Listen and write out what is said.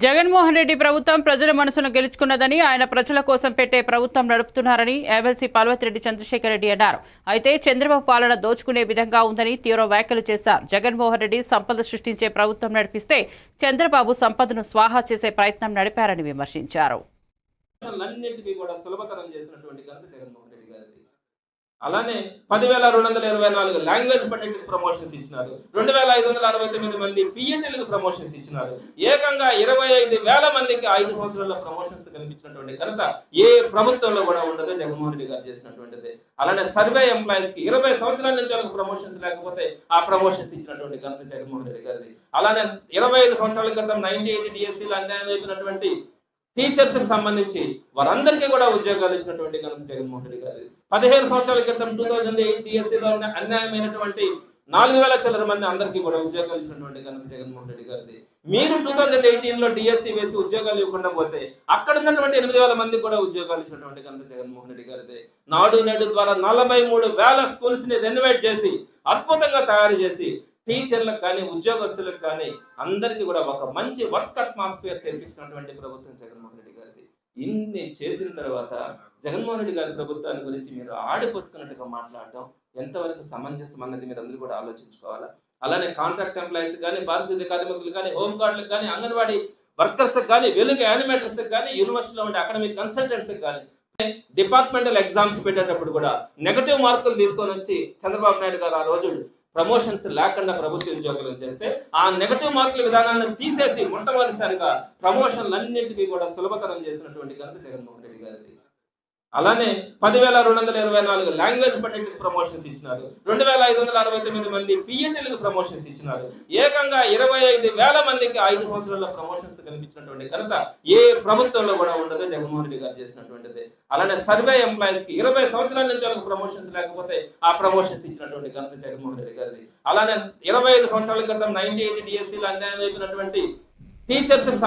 జగన్మోహన్ రెడ్డి ప్రభుత్వం ప్రజల మనసును గెలుచుకున్నదని, ఆయన ప్రజల కోసం పెట్టే ప్రభుత్వం నడుపుతున్నారని ఎమ్మెల్సీ పార్వతిరెడ్డి చంద్రశేఖర్ రెడ్డి అన్నారు. అయితే చంద్రబాబు పాలన దోచుకునే విధంగా ఉందని తీవ్ర వ్యాఖ్యలు చేశారు. జగన్మోహన్ రెడ్డి సంపద సృష్టించే ప్రభుత్వం నడిపిస్తే చంద్రబాబు సంపదను స్వాహా చేసే ప్రయత్నం నడిపారని విమర్శించారు. అలానే 10,224 లాంగ్వేజ్ పండిట్లకు ప్రమోషన్స్ ఇచ్చినారు. 2,569 మంది పిఎన్ఎల్కి ప్రమోషన్స్ ఇచ్చినారు. ఏకంగా 25,000 మందికి 5 సంవత్సరాల ప్రమోషన్స్ కనిపించినటువంటి ఘనత ఏ ప్రభుత్వంలో కూడా ఉండదు, జగన్మోహన్ రెడ్డి గారు చేసినటువంటిది. అలానే సర్వే ఎంప్లాయీస్ కి 20 సంవత్సరాల నుంచి వాళ్ళకి ప్రమోషన్స్ లేకపోతే ఆ ప్రమోషన్స్ ఇచ్చినటువంటి ఘనత జగన్మోహన్ రెడ్డి గారిది. అలానే 25 సంవత్సరాల క్రితం 98 డిఎస్సీలు అన్యాయం అయిపోయినటువంటి టీచర్స్ కి సంబంధించి వారందరికీ కూడా ఉద్యోగాలు ఇచ్చినటువంటి ఘనత జగన్మోహన్ రెడ్డి గారి. 15 సంవత్సరాల క్రితం 2008 డిఎస్సీలో అన్యాయమైనటువంటి 4,000 చిల్లర మంది అందరికీ కూడా ఉద్యోగాలు ఇచ్చినటువంటి ఘనత జగన్మోహన్ రెడ్డి గారిది. మీరు 2018లో డిఎస్సీ వేసి ఉద్యోగాలు ఇవ్వకుండా పోతే అక్కడ ఉన్నటువంటి 8,000 మందికి కూడా ఉద్యోగాలు ఇచ్చినటువంటి ఘనత జగన్మోహన్ రెడ్డి గారిది. నాడు నేడు ద్వారా 43,000 స్కూల్స్ ని రెనోవేట్ చేసి అద్భుతంగా తయారు చేసి టీచర్లకు కానీ ఉద్యోగస్తులకు కానీ అందరికీ కూడా ఒక మంచి వర్క్ అట్మాస్ఫియర్ తెప్పించినటువంటి ప్రభుత్వం జగన్మోహన్ రెడ్డి గారిది. ఇన్ని చేసిన తర్వాత జగన్మోహన్ రెడ్డి గారి ప్రభుత్వాన్ని గురించి మీరు ఆడిపోసుకున్నట్టుగా మాట్లాడటం ఎంతవరకు సమంజసం అన్నది మీరు అందరూ కూడా ఆలోచించుకోవాలా. అలానే కాంట్రాక్ట్ ఎంప్లాయీస్ కానీ, పారిశుద్ధ్య కార్మికులు కానీ, హోమ్ గార్డులకు కానీ, అంగన్వాడీ వర్కర్స్ కానీ, వెలుగు యానిమేటర్స్ కానీ, యూనివర్సిటీలో ఉండే అకాడమిక్ కన్సల్టెంట్స్ కానీ డిపార్ట్మెంటల్ ఎగ్జామ్స్ పెట్టేటప్పుడు కూడా నెగటివ్ మార్కులు తీసుకొని వచ్చి చంద్రబాబు నాయుడు గారు ఆ రోజు ప్రమోషన్స్ లేకుండా ప్రభుత్వ ఉద్యోగులు చేస్తే ఆ నెగటివ్ మార్కుల విధానాన్ని తీసేసి మొట్టమొదటిసారిగా ప్రమోషన్లన్నింటికీ కూడా సులభతరం చేసినటువంటి ఘనత జగన్మోహన్ రెడ్డి గారిది. అలానే 10,224 లాంగ్వేజ్ పండిట్లకు ప్రమోషన్స్ ఇచ్చినారు. 2,569 మంది పిఎన్ఎల్కి ప్రమోషన్స్ ఇచ్చినారు. ఏకంగా 25,000 మందికి 5 సంవత్సరాల ప్రమోషన్స్ కనిపించినటువంటి ఘనత ఏ ప్రభుత్వంలో కూడా ఉండదు, జగన్మోహన్ రెడ్డి గారు చేసినటువంటిది. అలానే సర్వే ఎంప్లాయీస్ కి 20 సంవత్సరాల నుంచి వాళ్ళకి ప్రమోషన్స్ లేకపోతే ఆ ప్రమోషన్స్ ఇచ్చినటువంటి ఘనత జగన్మోహన్ రెడ్డి గారిది. అలానే 25 సంవత్సరాల క్రితం 98 డిఎస్సీలు అన్యాయం అయిపోయినటువంటి టీచర్స్ కి